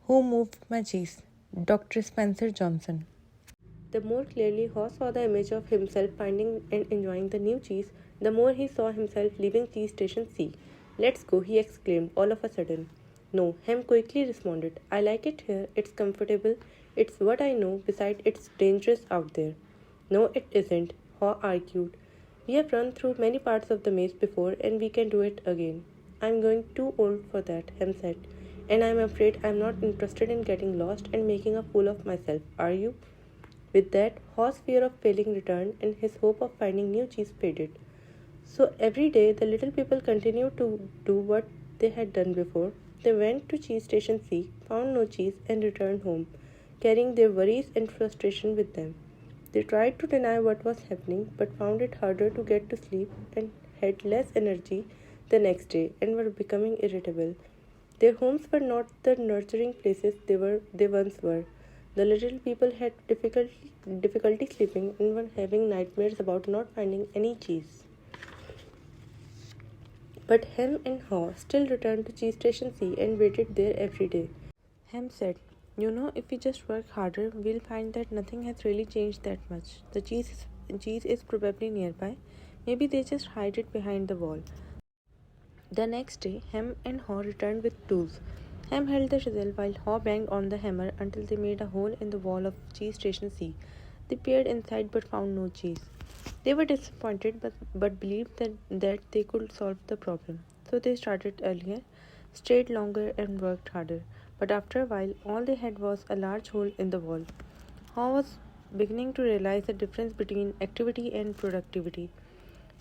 Who moved my cheese? Dr. Spencer Johnson. The more clearly Haw saw the image of himself finding and enjoying the new cheese, the more he saw himself leaving cheese station C. Let's go, he exclaimed all of a sudden. No, Hem quickly responded. I like it here, it's comfortable, it's what I know, besides it's dangerous out there. No, it isn't, Haw argued. We have run through many parts of the maze before and we can do it again. I'm going too old for that, Hem said, and I'm afraid I'm not interested in getting lost and making a fool of myself, are you? With that, Haw's fear of failing returned and his hope of finding new cheese faded. So every day, the little people continued to do what they had done before. They went to cheese station C, found no cheese, and returned home, carrying their worries and frustration with them. They tried to deny what was happening, but found it harder to get to sleep and had less energy the next day and were becoming irritable. Their homes were not the nurturing places they once were. The little people had difficulty sleeping and were having nightmares about not finding any cheese. But Hem and Haw still returned to cheese station C and waited there every day. Hem said, "You know, if we just work harder, we'll find that nothing has really changed that much. The cheese is probably nearby. Maybe they just hide it behind the wall." The next day, Hem and Haw returned with tools. Hem held the chisel while Haw banged on the hammer until they made a hole in the wall of cheese station C. They peered inside but found no cheese. They were disappointed but believed that they could solve the problem. So they started earlier, stayed longer, and worked harder. But after a while, all they had was a large hole in the wall. Haw was beginning to realize the difference between activity and productivity.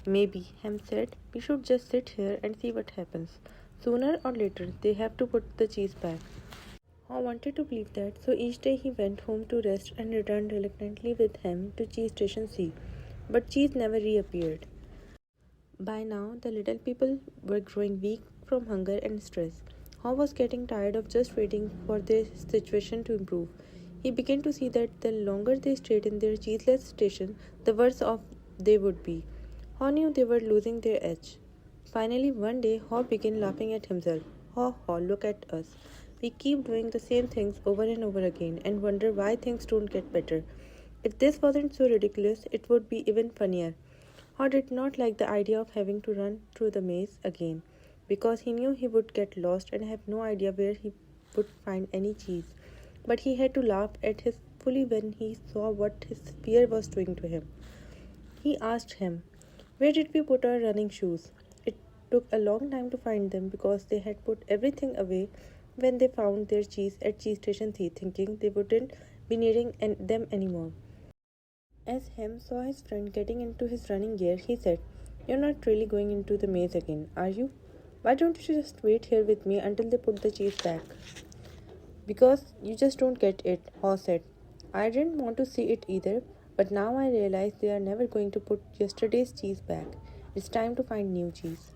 Maybe, Hem said, we should just sit here and see what happens. Sooner or later, they have to put the cheese back. I wanted to believe that, so each day he went home to rest and returned reluctantly with Hem to cheese station C. But cheese never reappeared. By now, the little people were growing weak from hunger and stress. Haw was getting tired of just waiting for their situation to improve. He began to see that the longer they stayed in their cheeseless station, the worse off they would be. Haw knew they were losing their edge. Finally, one day, Haw began laughing at himself. Haw, look at us. We keep doing the same things over and over again and wonder why things don't get better. If this wasn't so ridiculous, it would be even funnier. Haw did not like the idea of having to run through the maze again because he knew he would get lost and have no idea where he would find any cheese. But he had to laugh at his folly when he saw what his fear was doing to him. He asked him, where did we put our running shoes? It took a long time to find them because they had put everything away when they found their cheese at cheese station C, thinking they wouldn't be needing them anymore. As Hem saw his friend getting into his running gear, he said, you're not really going into the maze again, are you? Why don't you just wait here with me until they put the cheese back? Because you just don't get it, Haw said. I didn't want to see it either, but now I realize they are never going to put yesterday's cheese back. It's time to find new cheese.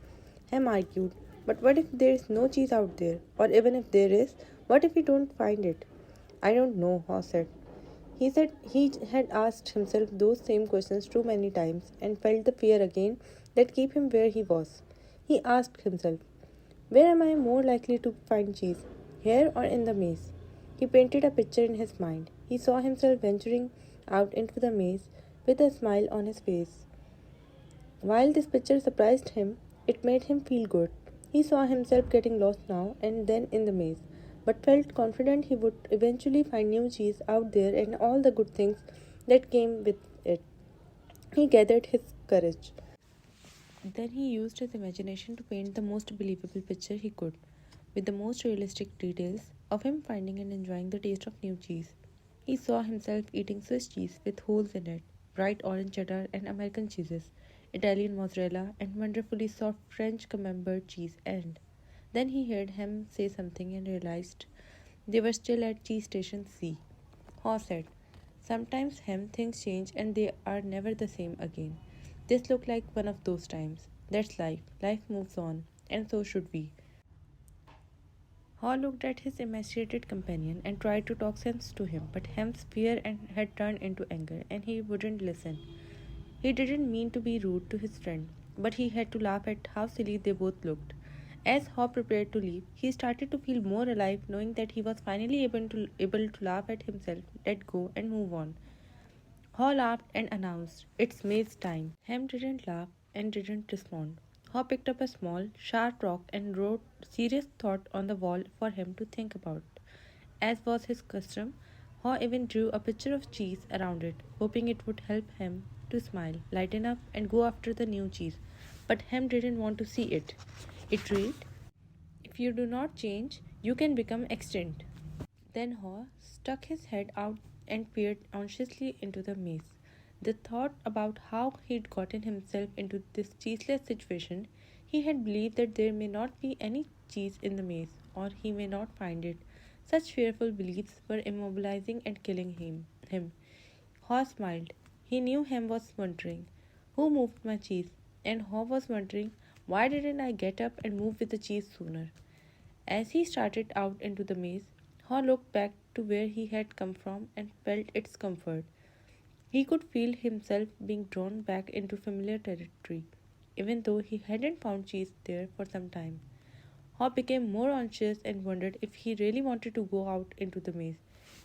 Hem argued, but what if there is no cheese out there? Or even if there is, what if we don't find it? I don't know, Haw said. He said he had asked himself those same questions too many times and felt the fear again that kept him where he was. He asked himself, where am I more likely to find cheese, here or in the maze? He painted a picture in his mind. He saw himself venturing out into the maze with a smile on his face. While this picture surprised him, it made him feel good. He saw himself getting lost now and then in the maze, but felt confident he would eventually find new cheese out there and all the good things that came with it. He gathered his courage. Then he used his imagination to paint the most believable picture he could, with the most realistic details of him finding and enjoying the taste of new cheese. He saw himself eating Swiss cheese with holes in it, bright orange cheddar and American cheeses, Italian mozzarella, and wonderfully soft French camembert cheese. And then he heard him say something and realized they were still at cheese station C. Haw said, sometimes things change and they are never the same again. This looked like one of those times. That's life. Life moves on, and so should we. Haw looked at his emaciated companion and tried to talk sense to him, but Hem's fear had turned into anger, and he wouldn't listen. He didn't mean to be rude to his friend, but he had to laugh at how silly they both looked. As Haw prepared to leave, he started to feel more alive, knowing that he was finally able to laugh at himself, let go, and move on. Haw laughed and announced, "It's maze time." Ham didn't laugh and didn't respond. Haw picked up a small, sharp rock and wrote serious thought on the wall for him to think about. As was his custom, Haw even drew a picture of cheese around it, hoping it would help him to smile, lighten up, and go after the new cheese. But Ham didn't want to see it. It read, "If you do not change, you can become extinct." Then Haw stuck his head out and peered anxiously into the maze. The thought about how he'd gotten himself into this cheeseless situation, he had believed that there may not be any cheese in the maze, or he may not find it. Such fearful beliefs were immobilizing and killing him. Haw smiled. He knew Hem was wondering, "Who moved my cheese?" And Haw was wondering, "Why didn't I get up and move with the cheese sooner?" As he started out into the maze, Haw looked back to where he had come from and felt its comfort. He could feel himself being drawn back into familiar territory, even though he hadn't found cheese there for some time. Haw became more anxious and wondered if he really wanted to go out into the maze.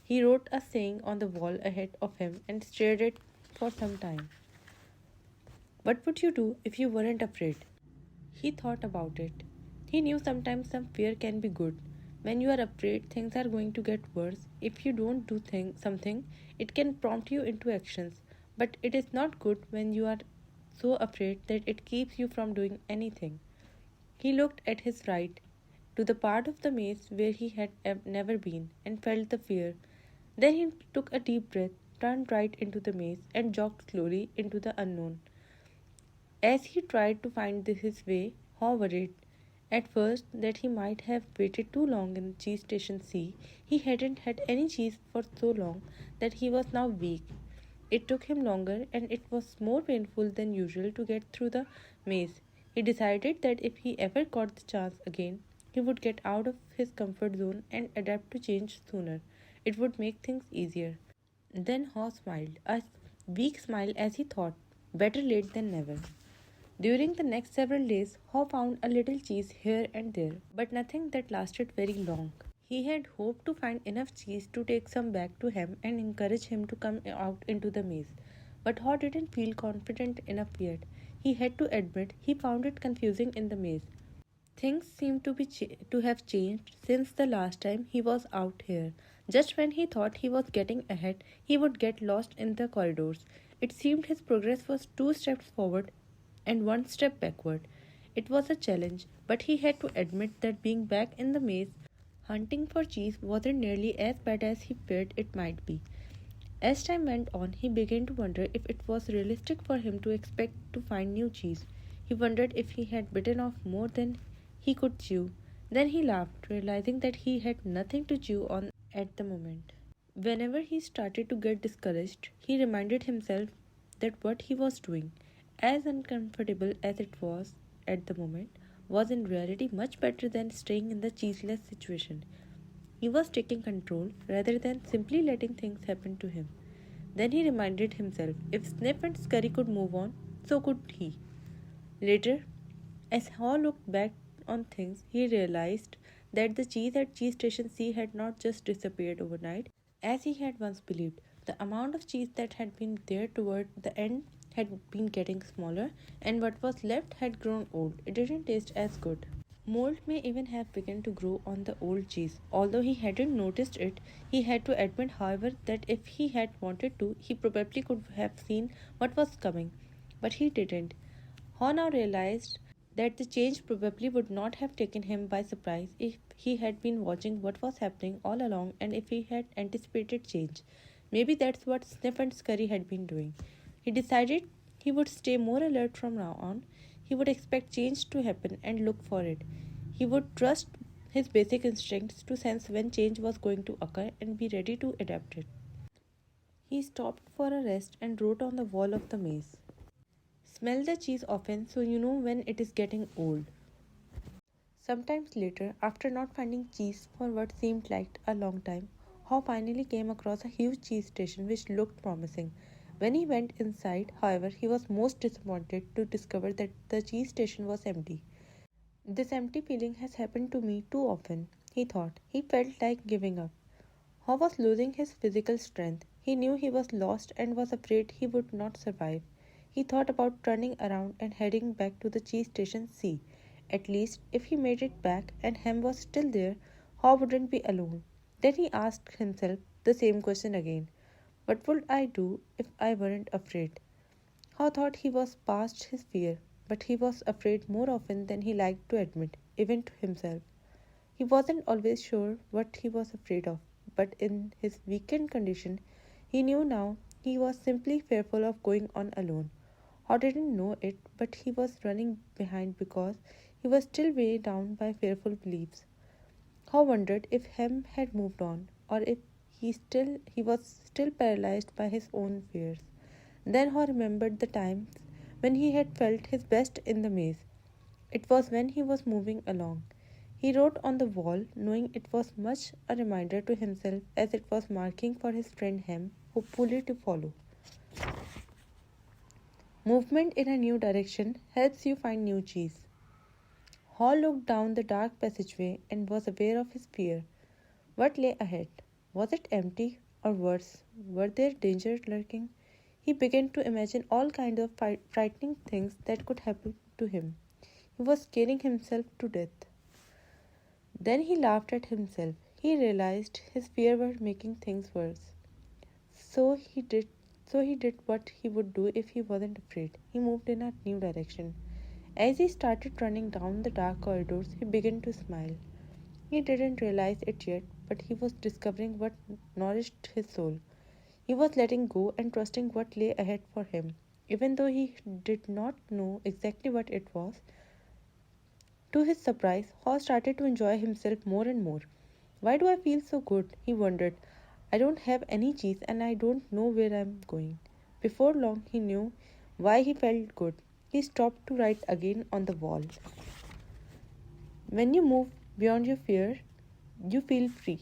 He wrote a saying on the wall ahead of him and stared at it for some time. What would you do if you weren't afraid? He thought about it. He knew sometimes some fear can be good. When you are afraid, things are going to get worse. If you don't do something, it can prompt you into actions. But it is not good when you are so afraid that it keeps you from doing anything. He looked at his right, to the part of the maze where he had never been, and felt the fear. Then he took a deep breath, turned right into the maze, and jogged slowly into the unknown. As he tried to find his way, Haw worried at first that he might have waited too long in cheese station C. He hadn't had any cheese for so long that he was now weak. It took him longer and it was more painful than usual to get through the maze. He decided that if he ever got the chance again, he would get out of his comfort zone and adapt to change sooner. It would make things easier. Then Haw smiled, a weak smile as he thought, better late than never. During the next several days, Haw found a little cheese here and there, but nothing that lasted very long. He had hoped to find enough cheese to take some back to him and encourage him to come out into the maze. But Haw didn't feel confident enough yet. He had to admit he found it confusing in the maze. Things seemed to have changed since the last time he was out here. Just when he thought he was getting ahead, he would get lost in the corridors. It seemed his progress was 2 steps forward and 1 step backward. It was a challenge, but he had to admit that being back in the maze, hunting for cheese, wasn't nearly as bad as he feared it might be. As time went on, he began to wonder if it was realistic for him to expect to find new cheese. He wondered if he had bitten off more than he could chew. Then he laughed, realizing that he had nothing to chew on at the moment. Whenever he started to get discouraged, he reminded himself that what he was doing, as uncomfortable as it was at the moment, was in reality much better than staying in the cheeseless situation. He was taking control rather than simply letting things happen to him. Then he reminded himself, if Sniff and Scurry could move on, so could he. Later, as Haw looked back on things, he realized that the cheese at Cheese Station C had not just disappeared overnight, as he had once believed. The amount of cheese that had been there toward the end had been getting smaller, and what was left had grown old. It didn't taste as good. Mold may even have begun to grow on the old cheese. Although he hadn't noticed it, he had to admit, however, that if he had wanted to, he probably could have seen what was coming. But he didn't. Haw now realized that the change probably would not have taken him by surprise if he had been watching what was happening all along and if he had anticipated change. Maybe that's what Sniff and Scurry had been doing. He decided he would stay more alert from now on. He would expect change to happen and look for it. He would trust his basic instincts to sense when change was going to occur and be ready to adapt it. He stopped for a rest and wrote on the wall of the maze, "Smell the cheese often so you know when it is getting old." Sometimes later, after not finding cheese for what seemed like a long time, Haw finally came across a huge cheese station which looked promising. When he went inside, however, he was most disappointed to discover that the cheese station was empty. This empty feeling has happened to me too often, he thought. He felt like giving up. Haw was losing his physical strength. He knew he was lost and was afraid he would not survive. He thought about turning around and heading back to the cheese station C. At least, if he made it back and Hem was still there, Haw wouldn't be alone. Then he asked himself the same question again. What would I do if I weren't afraid? Haw thought he was past his fear, but he was afraid more often than he liked to admit, even to himself. He wasn't always sure what he was afraid of, but in his weakened condition, he knew now he was simply fearful of going on alone. Haw didn't know it, but he was running behind because he was still weighed down by fearful beliefs. Haw wondered if Hem had moved on, or if he was still paralyzed by his own fears. Then Haw remembered the times when he had felt his best in the maze. It was when he was moving along. He wrote on the wall, knowing it was much a reminder to himself as it was marking for his friend Hem, hopefully to follow. Movement in a new direction helps you find new cheese. Hall looked down the dark passageway and was aware of his fear. What lay ahead? Was it empty, or worse, were there dangers lurking? He began to imagine all kinds of frightening things that could happen to him. He was scaring himself to death. Then he laughed at himself. He realized his fear was making things worse. So he did so he did what he would do if he wasn't afraid. He moved in a new direction. As he started running down the dark corridors, he began to smile. He didn't realize it yet, but he was discovering what nourished his soul. He was letting go and trusting what lay ahead for him, even though he did not know exactly what it was. To his surprise, Haw started to enjoy himself more and more. Why do I feel so good? He wondered. I don't have any cheese and I don't know where I'm going. Before long, he knew why he felt good. He stopped to write again on the wall. When you move beyond your fear, you feel free.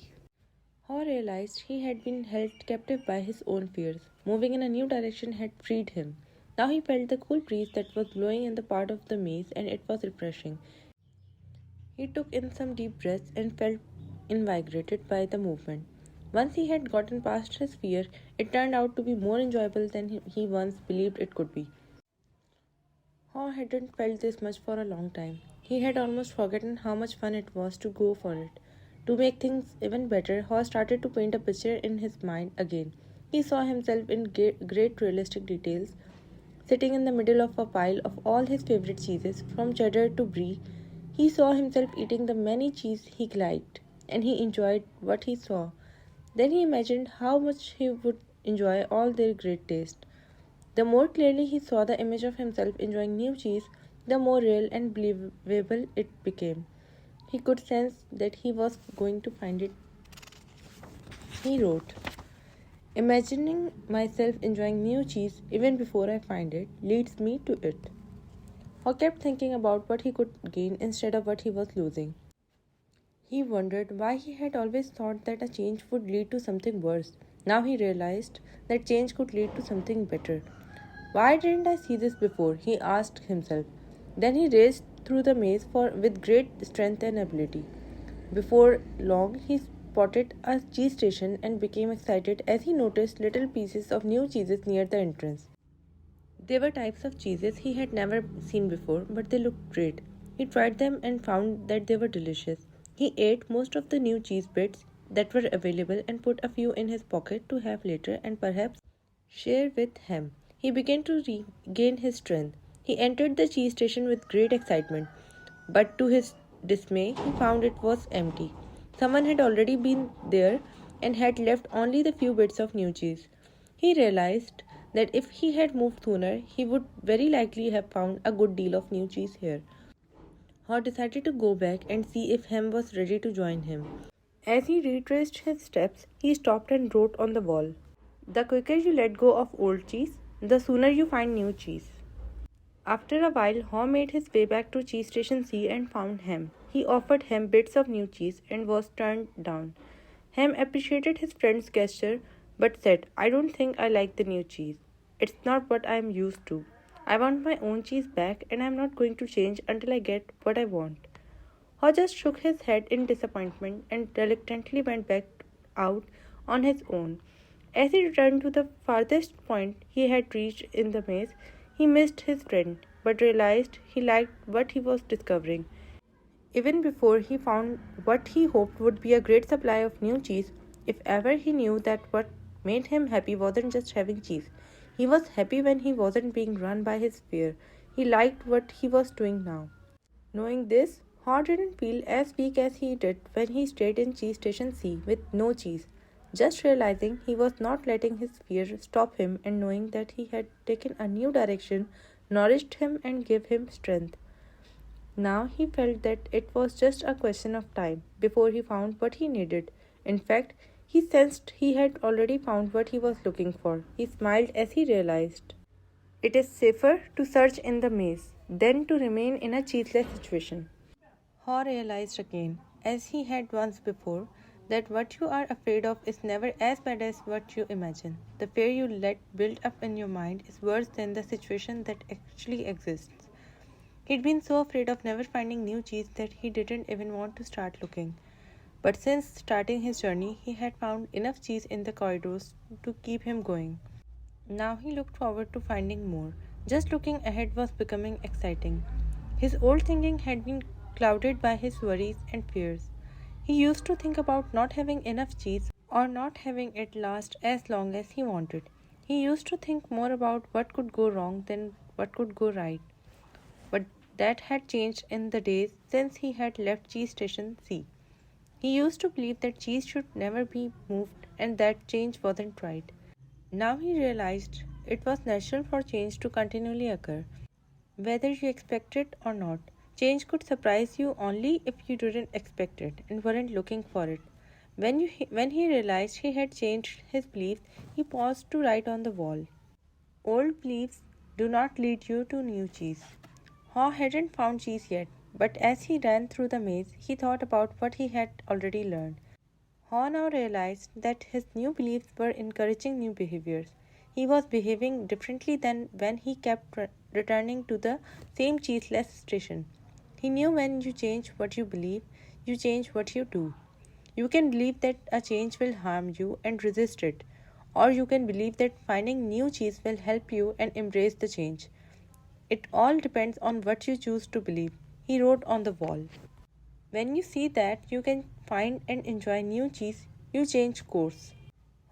Haw realized he had been held captive by his own fears. Moving in a new direction had freed him. Now he felt the cool breeze that was blowing in the part of the maze and it was refreshing. He took in some deep breaths and felt invigorated by the movement. Once he had gotten past his fear, it turned out to be more enjoyable than he once believed it could be. Haw hadn't felt this much for a long time. He had almost forgotten how much fun it was to go for it. To make things even better, Haw started to paint a picture in his mind again. He saw himself in great realistic details, sitting in the middle of a pile of all his favorite cheeses, from cheddar to brie. He saw himself eating the many cheese he liked, and he enjoyed what he saw. Then he imagined how much he would enjoy all their great taste. The more clearly he saw the image of himself enjoying new cheese, the more real and believable it became. He could sense that he was going to find it. He wrote, imagining myself enjoying new cheese even before I find it leads me to it. Or kept thinking about what he could gain instead of what he was losing. He wondered why he had always thought that a change would lead to something worse. Now he realized that change could lead to something better. Why didn't I see this before? He asked himself. Then he raced through the maze with great strength and ability. Before long, he spotted a cheese station and became excited as he noticed little pieces of new cheeses near the entrance. They were types of cheeses he had never seen before, but they looked great. He tried them and found that they were delicious. He ate most of the new cheese bits that were available and put a few in his pocket to have later and perhaps share with Hem. He began to regain his strength. He entered the cheese station with great excitement, but to his dismay, he found it was empty. Someone had already been there and had left only the few bits of new cheese. He realized that if he had moved sooner, he would very likely have found a good deal of new cheese here. Haw decided to go back and see if Hem was ready to join him. As he retraced his steps, he stopped and wrote on the wall, the quicker you let go of old cheese, the sooner you find new cheese. After a while, Haw made his way back to cheese station C and found Hem. He offered Hem bits of new cheese and was turned down. Hem appreciated his friend's gesture but said, I don't think I like the new cheese. It's not what I am used to. I want my own cheese back and I am not going to change until I get what I want. Haw just shook his head in disappointment and reluctantly went back out on his own. As he returned to the farthest point he had reached in the maze, he missed his friend, but realized he liked what he was discovering. Even before he found what he hoped would be a great supply of new cheese, if ever he knew that what made him happy wasn't just having cheese. He was happy when he wasn't being run by his fear. He liked what he was doing now. Knowing this, Haw didn't feel as weak as he did when he stayed in Cheese Station C with no cheese. Just realizing he was not letting his fear stop him and knowing that he had taken a new direction nourished him and gave him strength. Now he felt that it was just a question of time before he found what he needed. In fact, he sensed he had already found what he was looking for. He smiled as he realized. It is safer to search in the maze than to remain in a cheeseless situation. Haw realized again, as he had once before, that what you are afraid of is never as bad as what you imagine. The fear you let build up in your mind is worse than the situation that actually exists. He'd been so afraid of never finding new cheese that he didn't even want to start looking. But since starting his journey, he had found enough cheese in the corridors to keep him going. Now he looked forward to finding more. Just looking ahead was becoming exciting. His old thinking had been clouded by his worries and fears. He used to think about not having enough cheese or not having it last as long as he wanted. He used to think more about what could go wrong than what could go right. But that had changed in the days since he had left Cheese Station C. He used to believe that cheese should never be moved and that change wasn't right. Now he realized it was natural for change to continually occur. Whether you expect it or not, change could surprise you only if you didn't expect it and weren't looking for it. When he realized he had changed his beliefs, he paused to write on the wall. Old beliefs do not lead you to new cheese. Haw hadn't found cheese yet, but as he ran through the maze, he thought about what he had already learned. Haw now realized that his new beliefs were encouraging new behaviors. He was behaving differently than when he kept returning to the same cheeseless station. He knew when you change what you believe, you change what you do. You can believe that a change will harm you and resist it, or you can believe that finding new cheese will help you and embrace the change. It all depends on what you choose to believe, he wrote on the wall. When you see that you can find and enjoy new cheese, you change course.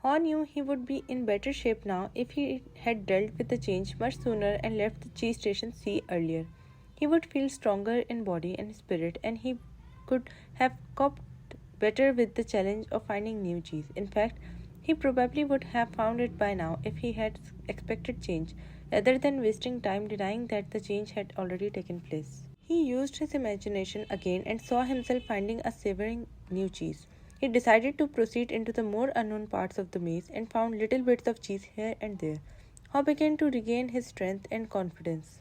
Haw knew he would be in better shape now if he had dealt with the change much sooner and left the cheese station C earlier. He would feel stronger in body and spirit and he could have coped better with the challenge of finding new cheese. In fact, he probably would have found it by now if he had expected change, rather than wasting time denying that the change had already taken place. He used his imagination again and saw himself finding a savoring new cheese. He decided to proceed into the more unknown parts of the maze and found little bits of cheese here and there. Haw began to regain his strength and confidence.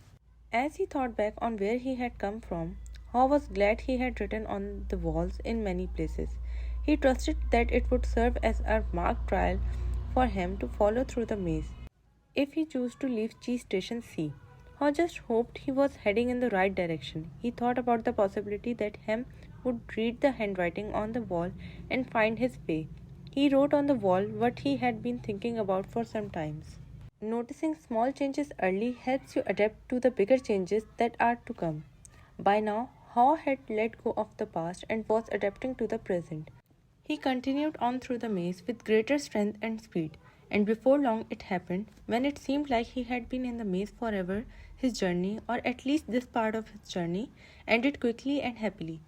As he thought back on where he had come from, Haw was glad he had written on the walls in many places. He trusted that it would serve as a mock trial for him to follow through the maze if he chose to leave Cheese Station C. Haw just hoped he was heading in the right direction. He thought about the possibility that Hem would read the handwriting on the wall and find his way. He wrote on the wall what he had been thinking about for some time. Noticing small changes early helps you adapt to the bigger changes that are to come. By now, Haw had let go of the past and was adapting to the present. He continued on through the maze with greater strength and speed, and before long it happened, when it seemed like he had been in the maze forever, his journey, or at least this part of his journey, ended quickly and happily.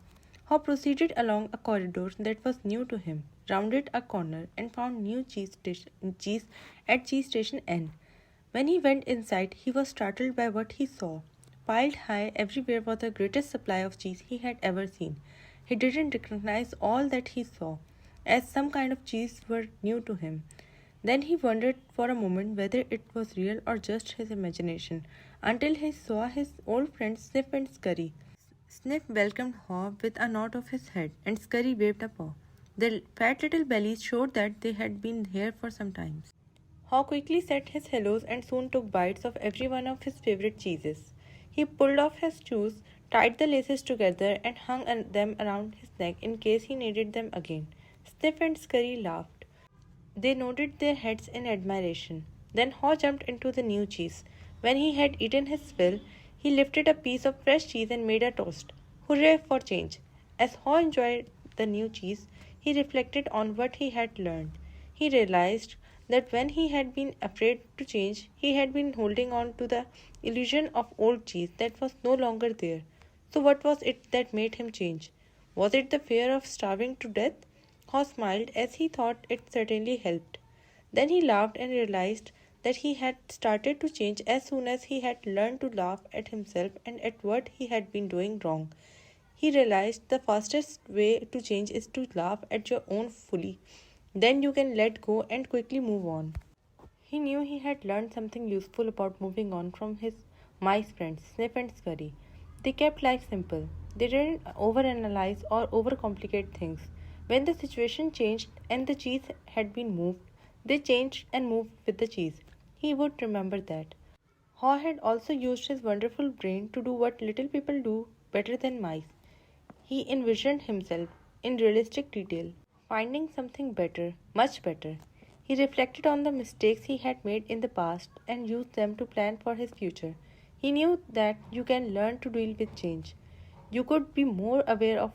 Haw proceeded along a corridor that was new to him, rounded a corner, and found new cheese at Cheese Station N. When he went inside, he was startled by what he saw. Piled high everywhere was the greatest supply of cheese he had ever seen. He didn't recognize all that he saw, as some kind of cheese were new to him. Then he wondered for a moment whether it was real or just his imagination, until he saw his old friends Sniff and Scurry. Sniff welcomed Haw with a nod of his head, and Scurry waved a paw. Their fat little bellies showed that they had been here for some time. Haw quickly said his hellos and soon took bites of every one of his favorite cheeses. He pulled off his shoes, tied the laces together, and hung them around his neck in case he needed them again. Sniff and Scurry laughed. They nodded their heads in admiration. Then Haw jumped into the new cheese. When he had eaten his fill, he lifted a piece of fresh cheese and made a toast. Hooray for change! As Haw enjoyed the new cheese, he reflected on what he had learned. He realized that when he had been afraid to change, he had been holding on to the illusion of old cheese that was no longer there. So, what was it that made him change? Was it the fear of starving to death? Haw smiled as he thought it certainly helped. Then he laughed and realized that he had started to change as soon as he had learned to laugh at himself and at what he had been doing wrong. He realized the fastest way to change is to laugh at your own folly. Then you can let go and quickly move on. He knew he had learned something useful about moving on from his mice friends, Sniff and Scurry. They kept life simple. They didn't overanalyze or overcomplicate things. When the situation changed and the cheese had been moved, they changed and moved with the cheese. He would remember that. Haw had also used his wonderful brain to do what little people do better than mice. He envisioned himself in realistic detail, finding something better, much better. He reflected on the mistakes he had made in the past and used them to plan for his future. He knew that you can learn to deal with change. You could be more aware of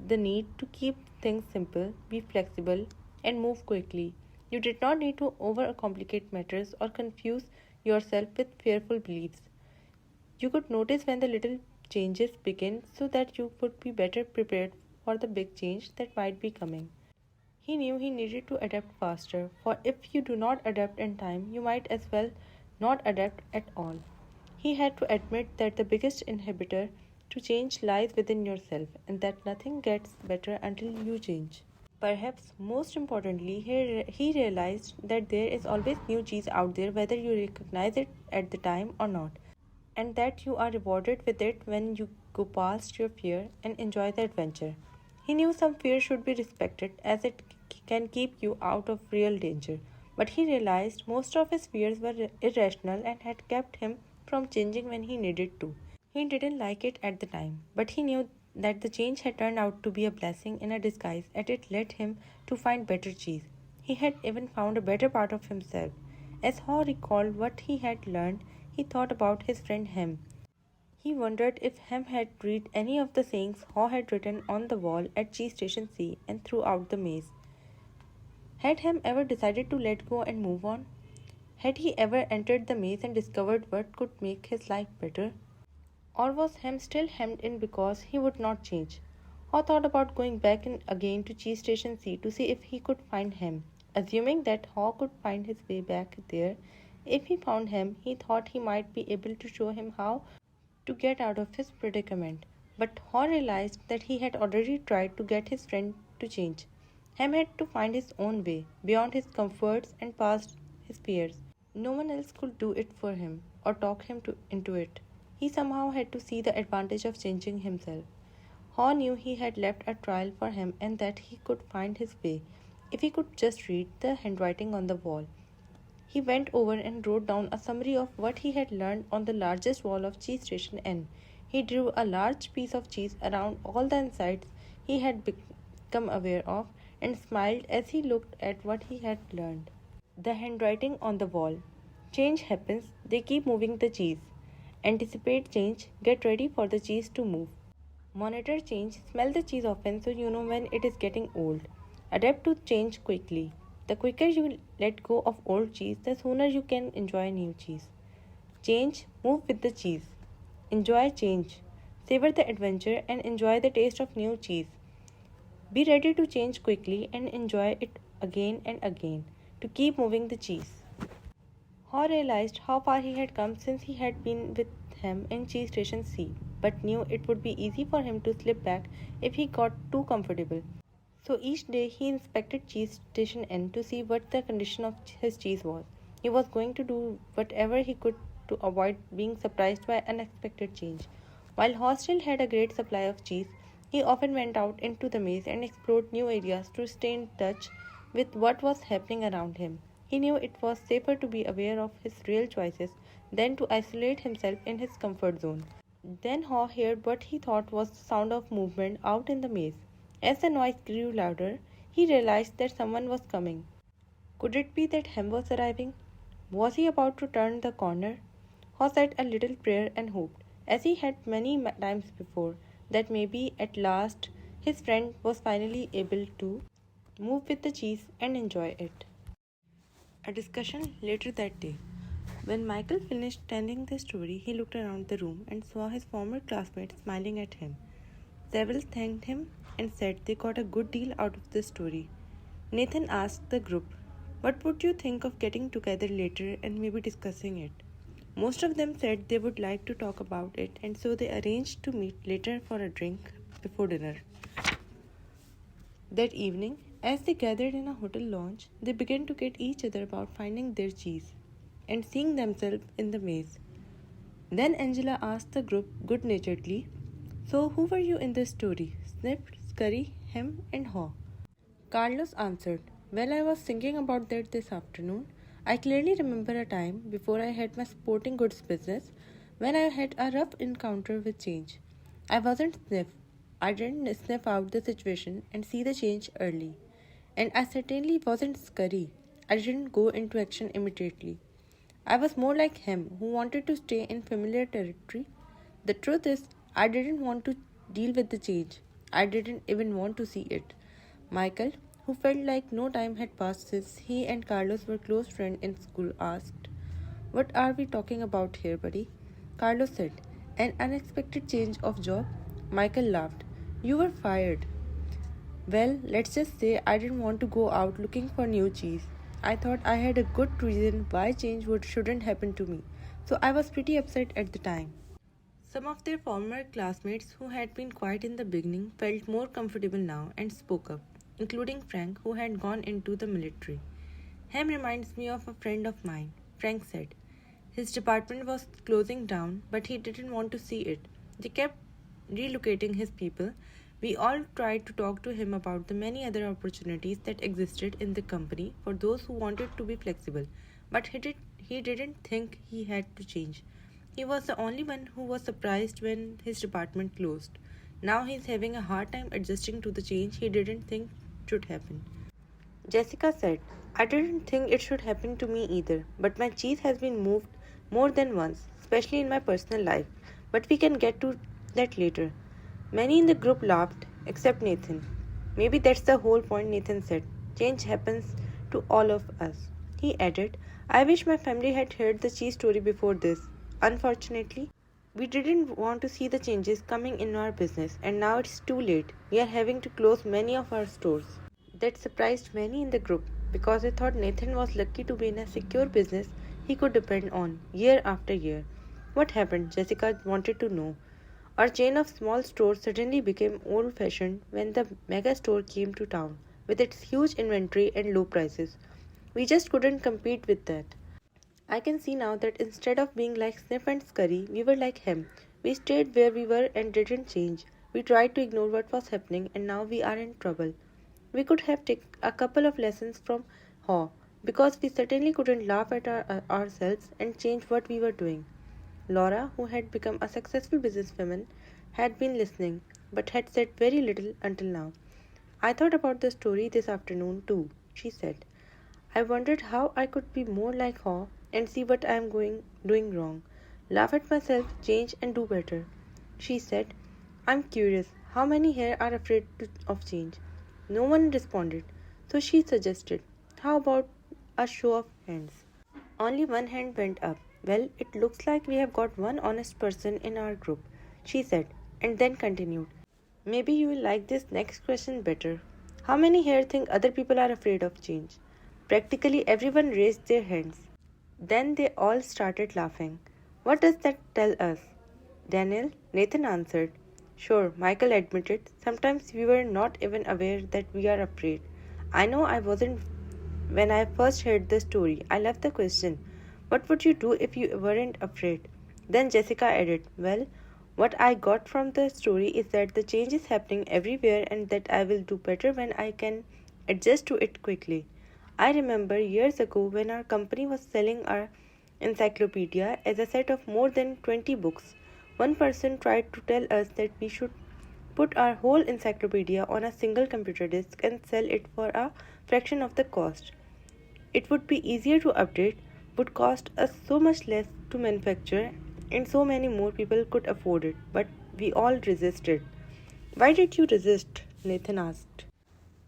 the need to keep things simple, be flexible, and move quickly. You did not need to overcomplicate matters or confuse yourself with fearful beliefs. You could notice when the little changes begin so that you would be better prepared for the big change that might be coming. He knew he needed to adapt faster, for if you do not adapt in time, you might as well not adapt at all. He had to admit that the biggest inhibitor to change lies within yourself and that nothing gets better until you change. Perhaps most importantly, he realized that there is always new cheese out there whether you recognize it at the time or not, and that you are rewarded with it when you go past your fear and enjoy the adventure. He knew some fear should be respected as it can keep you out of real danger, but he realized most of his fears were irrational and had kept him from changing when he needed to. He didn't like it at the time, but he knew that the change had turned out to be a blessing in a disguise and it led him to find better cheese. He had even found a better part of himself. As Haw recalled what he had learned, he thought about his friend Hem. He wondered if Hem had read any of the sayings Haw had written on the wall at Cheese Station C and throughout the maze. Had Hem ever decided to let go and move on? Had he ever entered the maze and discovered what could make his life better? Or was Hem still hemmed in because he would not change? Haw thought about going back in again to Cheese Station C to see if he could find Hem. Assuming that Haw could find his way back there, if he found him, he thought he might be able to show him how to get out of his predicament. But Haw realized that he had already tried to get his friend to change. Ham had to find his own way, beyond his comforts and past his fears. No one else could do it for him or talk him into it. He somehow had to see the advantage of changing himself. Haw knew he had left a trail for him and that he could find his way if he could just read the handwriting on the wall. He went over and wrote down a summary of what he had learned on the largest wall of Cheese Station N. He drew a large piece of cheese around all the insights he had become aware of and smiled as he looked at what he had learned. The handwriting on the wall. Change happens, they keep moving the cheese. Anticipate change, get ready for the cheese to move. Monitor change, smell the cheese often so you know when it is getting old. Adapt to change quickly. The quicker you let go of old cheese, the sooner you can enjoy new cheese. Change, move with the cheese. Enjoy change. Savor the adventure and enjoy the taste of new cheese. Be ready to change quickly and enjoy it again and again to keep moving the cheese. Haw realized how far he had come since he had been with him in Cheese Station C, but knew it would be easy for him to slip back if he got too comfortable. So each day he inspected Cheese Station N to see what the condition of his cheese was. He was going to do whatever he could to avoid being surprised by unexpected change. While Haw still had a great supply of cheese, he often went out into the maze and explored new areas to stay in touch with what was happening around him. He knew it was safer to be aware of his real choices than to isolate himself in his comfort zone. Then Haw heard what he thought was the sound of movement out in the maze. As the noise grew louder, he realized that someone was coming. Could it be that Hem was arriving? Was he about to turn the corner? Haw said a little prayer and hoped, as he had many times before, that maybe at last his friend was finally able to move with the cheese and enjoy it. A discussion later that day. When Michael finished telling the story, he looked around the room and saw his former classmates smiling at him. Several thanked him and said they got a good deal out of the story. Nathan asked the group, "What would you think of getting together later and maybe discussing it?" Most of them said they would like to talk about it, and so they arranged to meet later for a drink before dinner. That evening, as they gathered in a hotel lounge, they began to get each other about finding their cheese and seeing themselves in the maze. Then Angela asked the group good naturedly, "So, who were you in this story? Snip, Scurry, Hem, and Haw?" Carlos answered, "Well, I was thinking about that this afternoon. I clearly remember a time before I had my sporting goods business when I had a rough encounter with change. I wasn't Sniff. I didn't sniff out the situation and see the change early. And I certainly wasn't Scurry. I didn't go into action immediately. I was more like him, who wanted to stay in familiar territory. The truth is, I didn't want to deal with the change. I didn't even want to see it." Michael, who felt like no time had passed since he and Carlos were close friends in school, asked, "What are we talking about here, buddy?" Carlos said, "An unexpected change of job." Michael laughed. "You were fired." "Well, let's just say I didn't want to go out looking for new cheese. I thought I had a good reason why change shouldn't happen to me, so I was pretty upset at the time." Some of their former classmates who had been quiet in the beginning felt more comfortable now and spoke up, including Frank, who had gone into the military. "Ham reminds me of a friend of mine," Frank said. "His department was closing down, but he didn't want to see it. They kept relocating his people. We all tried to talk to him about the many other opportunities that existed in the company for those who wanted to be flexible, but he didn't think he had to change. He was the only one who was surprised when his department closed. Now he's having a hard time adjusting to the change he didn't think should happen." Jessica said, "I didn't think it should happen to me either, but my cheese has been moved more than once, especially in my personal life. But we can get to that later." Many in the group laughed, except Nathan. "Maybe that's the whole point," Nathan said. "Change happens to all of us." He added, "I wish my family had heard the cheese story before this. Unfortunately, we didn't want to see the changes coming in our business, and now it's too late. We are having to close many of our stores." That surprised many in the group because they thought Nathan was lucky to be in a secure business he could depend on year after year. "What happened?" Jessica wanted to know. "Our chain of small stores suddenly became old fashioned when the mega store came to town with its huge inventory and low prices. We just couldn't compete with that. I can see now that instead of being like Sniff and Scurry, we were like him. We stayed where we were and didn't change. We tried to ignore what was happening, and now we are in trouble. We could have taken a couple of lessons from Haw, because we certainly couldn't laugh at ourselves and change what we were doing." Laura, who had become a successful businesswoman, had been listening, but had said very little until now. "I thought about the story this afternoon too," she said. "I wondered how I could be more like Haw and see what I am doing wrong, laugh at myself, change, and do better." She said, "I'm curious, how many here are afraid of change?" No one responded, so she suggested, "How about a show of hands?" Only one hand went up. "Well, it looks like we have got one honest person in our group," she said, and then continued, "Maybe you will like this next question better. How many here think other people are afraid of change?" Practically everyone raised their hands. Then they all started laughing. "What does that tell us?" "Daniel," Nathan answered. "Sure," Michael admitted. "Sometimes we were not even aware that we are afraid. I know I wasn't when I first heard the story. I love the question. What would you do if you weren't afraid?" Then Jessica added, "Well, what I got from the story is that the change is happening everywhere and that I will do better when I can adjust to it quickly. I remember years ago when our company was selling our encyclopedia as a set of more than 20 books. One person tried to tell us that we should put our whole encyclopedia on a single computer disk and sell it for a fraction of the cost. It would be easier to update, would cost us so much less to manufacture, and so many more people could afford it. But we all resisted. Why did you resist? Nathan asked.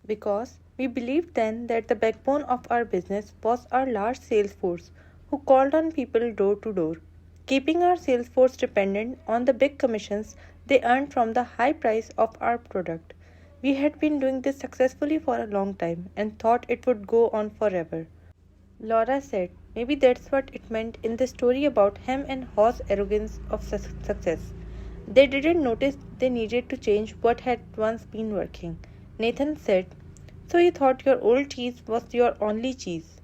Because we believed then that the backbone of our business was our large sales force who called on people door to door, keeping our sales force dependent on the big commissions they earned from the high price of our product. We had been doing this successfully for a long time and thought it would go on forever. Laura said, maybe that's what it meant in the story about Hem and Haw's arrogance of success. They didn't notice they needed to change what had once been working. Nathan said, so you thought your old cheese was your only cheese?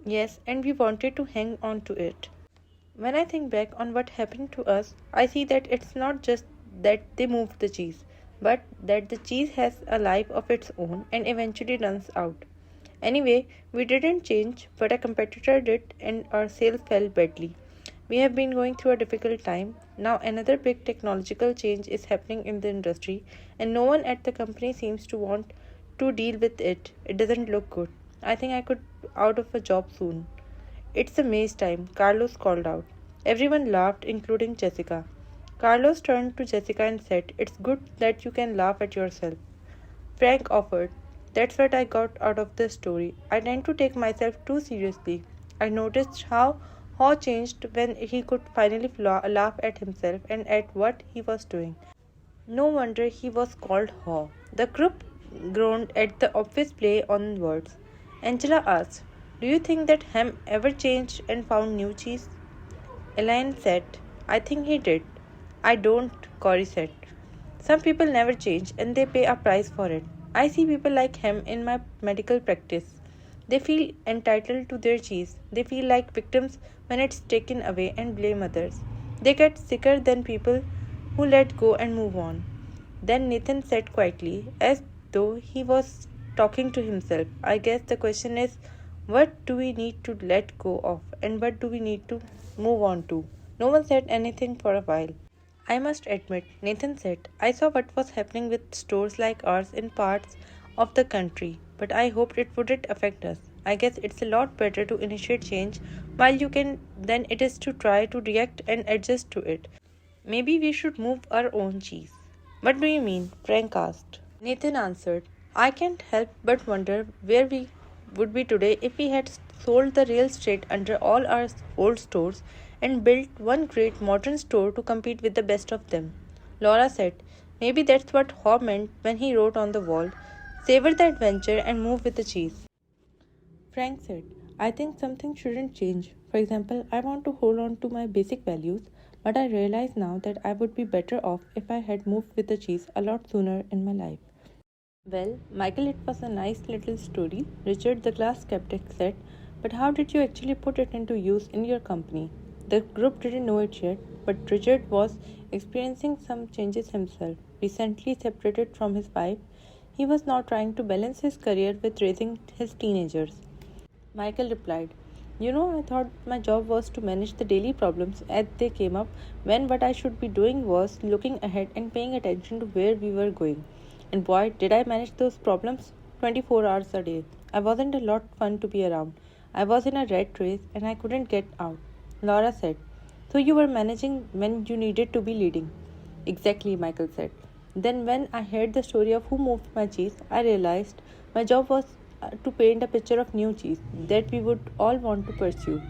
Yes, and we wanted to hang on to it. When I think back on what happened to us, I see that it's not just that they moved the cheese, but that the cheese has a life of its own and eventually runs out. Anyway, we didn't change, but a competitor did, and our sales fell badly. We have been going through a difficult time. Now, another big technological change is happening in the industry, and no one at the company seems to want to deal with it. It doesn't look good. I think I could out of a job soon. It's a maze time, Carlos called out. Everyone laughed, including Jessica. Carlos turned to Jessica and said, it's good that you can laugh at yourself. Frank offered, that's what I got out of the story. I tend to take myself too seriously. I noticed how Haw changed when he could finally laugh at himself and at what he was doing. No wonder he was called Haw. The group groaned at the obvious play on words. Angela asked, do you think that Ham ever changed and found new cheese? Elaine said, I think he did. I don't, Corey said. Some people never change and they pay a price for it. I see people like him in my medical practice. They feel entitled to their cheese. They feel like victims when it's taken away and blame others. They get sicker than people who let go and move on. Then Nathan said quietly, as though he was talking to himself, I guess the question is, what do we need to let go of and what do we need to move on to? No one said anything for a while. I must admit, Nathan said, I saw what was happening with stores like ours in parts of the country, but I hoped it wouldn't affect us. I guess it's a lot better to initiate change while you can than it is to try to react and adjust to it. Maybe we should move our own cheese. What do you mean? Frank asked. Nathan answered, I can't help but wonder where we would be today if we had sold the real estate under all our old stores and built one great modern store to compete with the best of them. Laura said, maybe that's what Haw meant when he wrote on the wall, savor the adventure and move with the cheese. Frank said, I think something shouldn't change. For example, I want to hold on to my basic values, but I realize now that I would be better off if I had moved with the cheese a lot sooner in my life. Well, Michael, it was a nice little story, Richard the glass skeptic said, but how did you actually put it into use in your company? The group didn't know it yet, but Richard was experiencing some changes himself. Recently separated from his wife, he was now trying to balance his career with raising his teenagers. Michael replied, I thought my job was to manage the daily problems as they came up, when what I should be doing was looking ahead and paying attention to where we were going. And boy, did I manage those problems 24 hours a day. I wasn't a lot fun to be around. I was in a rat race and I couldn't get out. Laura said, so you were managing when you needed to be leading. Exactly, Michael said. Then when I heard the story of who moved my cheese, I realized my job was to paint a picture of new cheese that we would all want to pursue.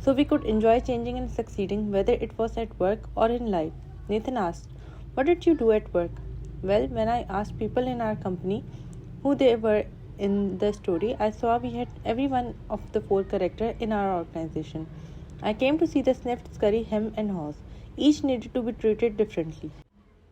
So we could enjoy changing and succeeding whether it was at work or in life. Nathan asked, what did you do at work? Well, when I asked people in our company who they were in the story, I saw we had every one of the 4 characters in our organization. I came to see the sniffed, scurry, hem and haws. Each needed to be treated differently.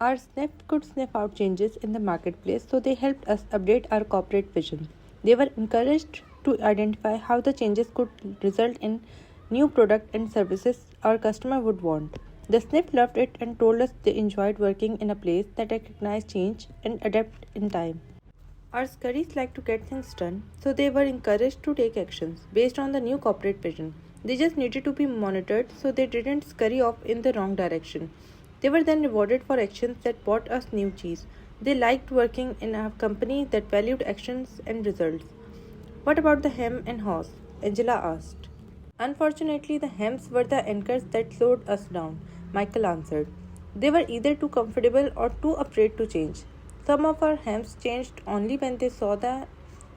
Our sniff could sniff out changes in the marketplace, so they helped us update our corporate vision. They were encouraged to identify how the changes could result in new product and services our customer would want. The sniff loved it and told us they enjoyed working in a place that recognized change and adapt in time. Our scurries like to get things done, so they were encouraged to take actions based on the new corporate vision. They just needed to be monitored so they didn't scurry off in the wrong direction. They were then rewarded for actions that brought us new cheese. They liked working in a company that valued actions and results. What about the hem and horse? Angela asked. Unfortunately, the hems were the anchors that slowed us down, Michael answered. They were either too comfortable or too afraid to change. Some of our hems changed only when they saw the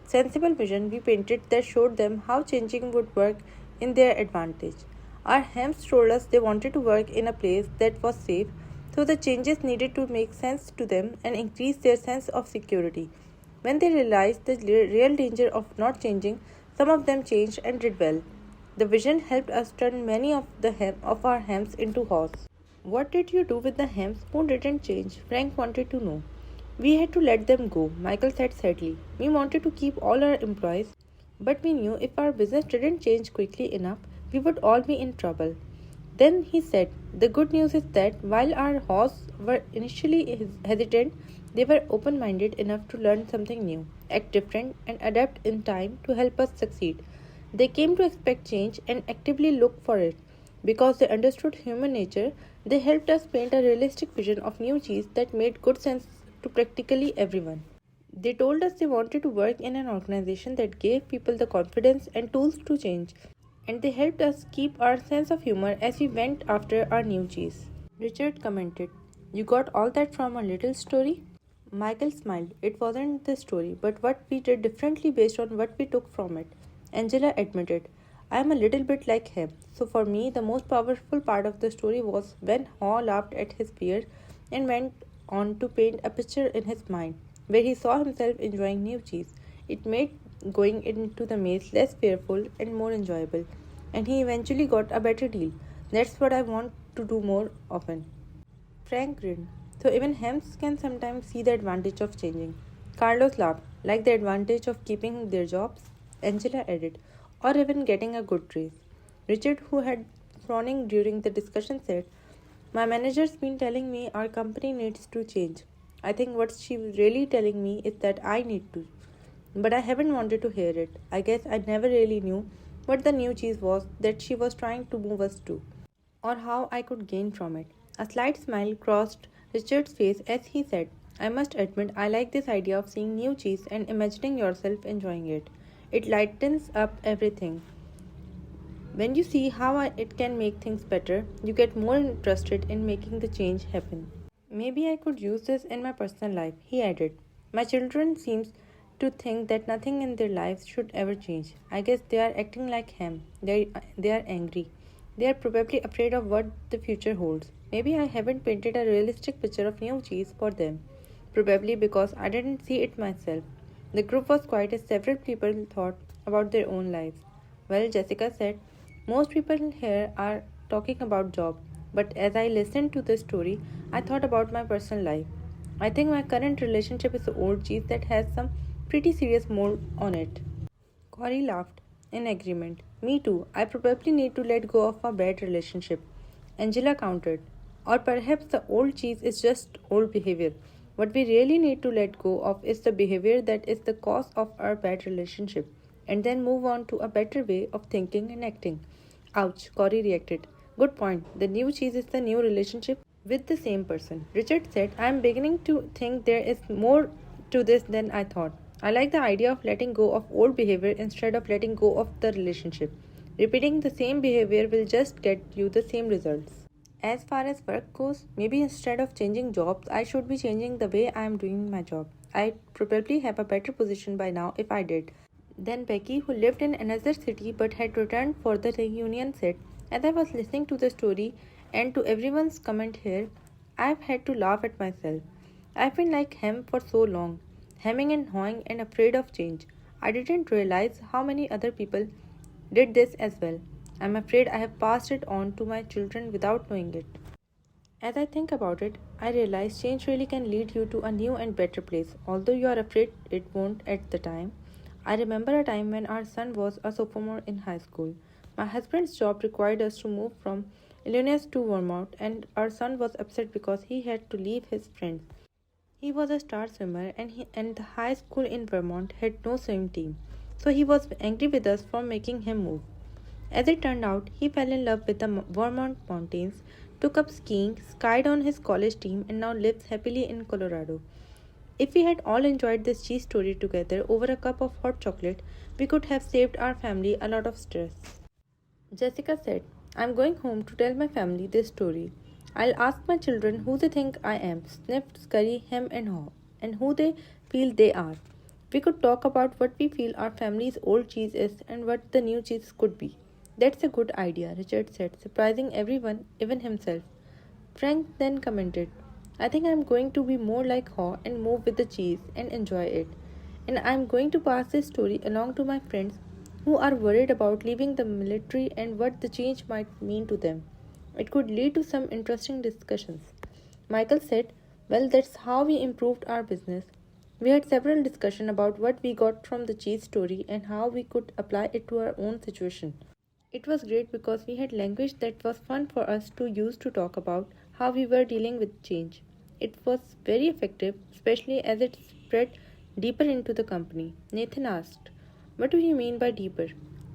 sensible vision we painted that showed them how changing would work in their advantage. Our hems told us they wanted to work in a place that was safe, so the changes needed to make sense to them and increase their sense of security. When they realized the real danger of not changing, some of them changed and did well. The vision helped us turn many of our hems into horse. What did you do with the hems who didn't change? Frank wanted to know. We had to let them go, Michael said sadly. We wanted to keep all our employees, but we knew if our business didn't change quickly enough, we would all be in trouble. Then he said, the good news is that while our hosts were initially hesitant, they were open minded enough to learn something new, act different, and adapt in time to help us succeed. They came to expect change and actively look for it. Because they understood human nature, they helped us paint a realistic vision of new cheese that made good sense to practically everyone. They told us they wanted to work in an organization that gave people the confidence and tools to change, and they helped us keep our sense of humor as we went after our new cheese. Richard commented, you got all that from a little story? Michael smiled. It wasn't the story, but what we did differently based on what we took from it. Angela admitted, I am a little bit like him, so for me, the most powerful part of the story was when Haw laughed at his fear and went on to paint a picture in his mind where he saw himself enjoying new cheese. It made going into the maze less fearful and more enjoyable, and he eventually got a better deal. That's what I want to do more often. Frank grinned. So even hems can sometimes see the advantage of changing. Carlos laughed, like the advantage of keeping their jobs, Angela added, or even getting a good raise. Richard, who had frowning during the discussion, said, my manager's been telling me our company needs to change. I think what she's really telling me is that I need to. But I haven't wanted to hear it. I guess I never really knew what the new cheese was that she was trying to move us to, or how I could gain from it. A slight smile crossed Richard's face as he said, I must admit I like this idea of seeing new cheese and imagining yourself enjoying it. It lightens up everything. When you see how it can make things better, you get more interested in making the change happen. Maybe I could use this in my personal life, he added. My children seem to think that nothing in their lives should ever change. I guess they are acting like him. They are angry. They are probably afraid of what the future holds. Maybe I haven't painted a realistic picture of new cheese for them. Probably because I didn't see it myself. The group was quiet as several people thought about their own lives. Well, Jessica said, most people here are talking about job, but as I listened to the story, I thought about my personal life. I think my current relationship is an old cheese that has some pretty serious mold on it. Corey laughed in agreement. Me too. I probably need to let go of a bad relationship. Angela countered. Or perhaps the old cheese is just old behavior. What we really need to let go of is the behavior that is the cause of our bad relationship, and then move on to a better way of thinking and acting. Ouch, Corey reacted. Good point. The new cheese is the new relationship with the same person. Richard said, I am beginning to think there is more to this than I thought. I like the idea of letting go of old behavior instead of letting go of the relationship. Repeating the same behavior will just get you the same results. As far as work goes, maybe instead of changing jobs, I should be changing the way I am doing my job. I'd probably have a better position by now if I did. Then Becky, who lived in another city but had returned for the reunion, said, as I was listening to the story and to everyone's comment here, I've had to laugh at myself. I've been like him for so long, hemming and hawing and afraid of change. I didn't realize how many other people did this as well. I'm afraid I have passed it on to my children without knowing it. As I think about it, I realize change really can lead you to a new and better place, although you are afraid it won't at the time. I remember a time when our son was a sophomore in high school. My husband's job required us to move from Illinois to Vermont, and our son was upset because he had to leave his friends. He was a star swimmer, and the high school in Vermont had no swim team, so he was angry with us for making him move. As it turned out, he fell in love with the Vermont mountains, took up skiing, skied on his college team, and now lives happily in Colorado. If we had all enjoyed this cheese story together over a cup of hot chocolate, we could have saved our family a lot of stress. Jessica said, I'm going home to tell my family this story. I'll ask my children who they think I am, sniffed, scurry, hem, and haw, and who they feel they are. We could talk about what we feel our family's old cheese is and what the new cheese could be. That's a good idea, Richard said, surprising everyone, even himself. Frank then commented, I think I'm going to be more like Haw and move with the cheese and enjoy it. And I'm going to pass this story along to my friends who are worried about leaving the military and what the change might mean to them. It could lead to some interesting discussions. Michael said, well, that's how we improved our business. We had several discussions about what we got from the cheese story and how we could apply it to our own situation. It was great because we had language that was fun for us to use to talk about how we were dealing with change. It was very effective, especially as it spread deeper into the company. Nathan asked, what do you mean by deeper?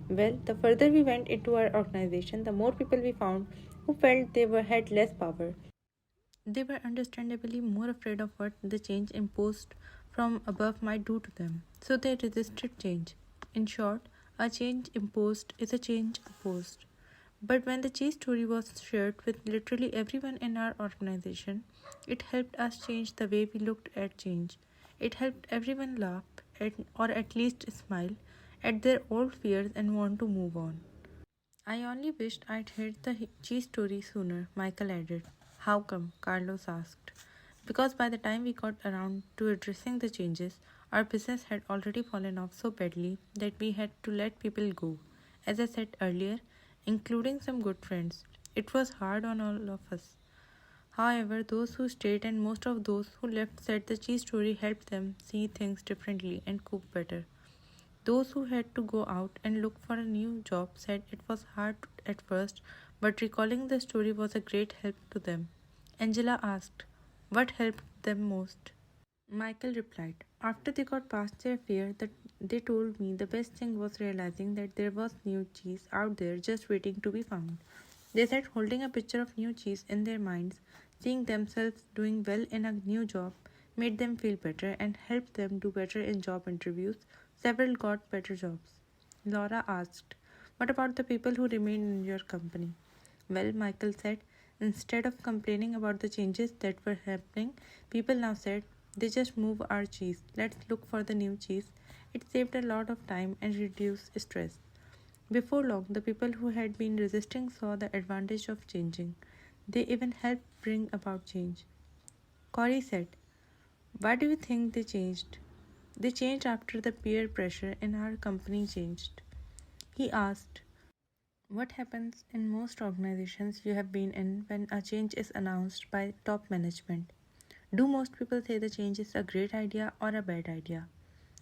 Well, the further we went into our organization, the more people we found who felt had less power. They were understandably more afraid of what the change imposed from above might do to them, so they resisted change. In short, a change imposed is a change opposed. But when the change story was shared with literally everyone in our organization, it helped us change the way we looked at change. It helped everyone laugh or at least smile at their old fears and want to move on. I only wished I'd heard the cheese story sooner, Michael added. How come? Carlos asked. Because by the time we got around to addressing the changes, our business had already fallen off so badly that we had to let people go. As I said earlier, including some good friends. It was hard on all of us. However, those who stayed and most of those who left said the cheese story helped them see things differently and cope better. Those who had to go out and look for a new job said it was hard at first, but recalling the story was a great help to them. Angela asked, what helped them most? Michael replied, after they got past their fear, that they told me the best thing was realizing that there was new cheese out there just waiting to be found. They said holding a picture of new cheese in their minds, seeing themselves doing well in a new job, made them feel better and helped them do better in job interviews. Several got better jobs. Laura asked, what about the people who remained in your company? Well, Michael said, instead of complaining about the changes that were happening, people now said, they just move our cheese. Let's look for the new cheese. It saved a lot of time and reduced stress. Before long, the people who had been resisting saw the advantage of changing. They even helped bring about change. Corey said, why do you think they changed? They changed after the peer pressure in our company changed. He asked, what happens in most organizations you have been in when a change is announced by top management? Do most people say the change is a great idea or a bad idea?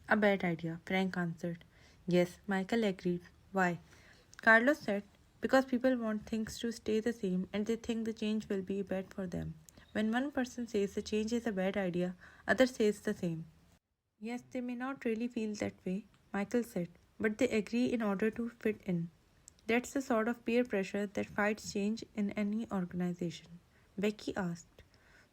A bad idea, Frank answered. Yes, Michael agreed. Why? Carlos said, because people want things to stay the same and they think the change will be bad for them. When one person says the change is a bad idea, other says the same. Yes, they may not really feel that way, Michael said, but they agree in order to fit in. That's the sort of peer pressure that fights change in any organization. Becky asked,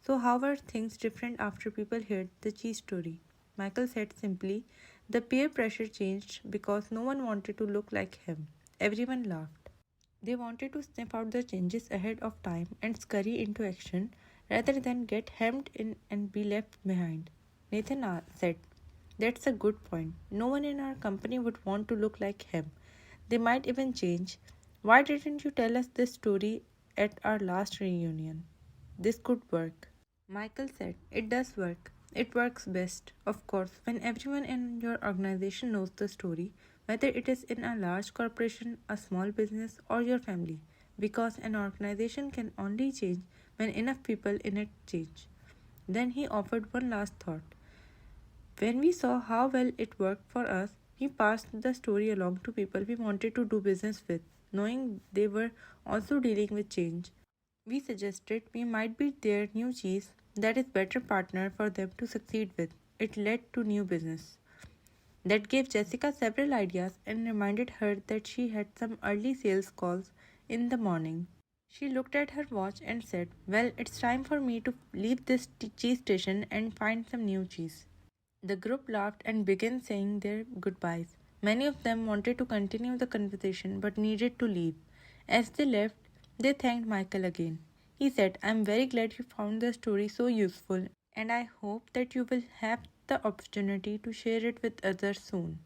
so how were things different after people heard the cheese story? Michael said simply, the peer pressure changed because no one wanted to look like him. Everyone laughed. They wanted to sniff out the changes ahead of time and scurry into action rather than get hemmed in and be left behind. Nathan said, that's a good point. No one in our company would want to look like him. They might even change. Why didn't you tell us this story at our last reunion? This could work. Michael said, it does work. It works best, of course, when everyone in your organization knows the story, whether it is in a large corporation, a small business, or your family, because an organization can only change when enough people in it change. Then he offered one last thought. When we saw how well it worked for us, we passed the story along to people we wanted to do business with, knowing they were also dealing with change. We suggested we might be their new cheese that is better partner for them to succeed with. It led to new business. That gave Jessica several ideas and reminded her that she had some early sales calls in the morning. She looked at her watch and said, "Well, it's time for me to leave this cheese station and find some new cheese." The group laughed and began saying their goodbyes. Many of them wanted to continue the conversation but needed to leave. As they left, they thanked Michael again. He said, "I'm very glad you found the story so useful, and I hope that you will have the opportunity to share it with others soon."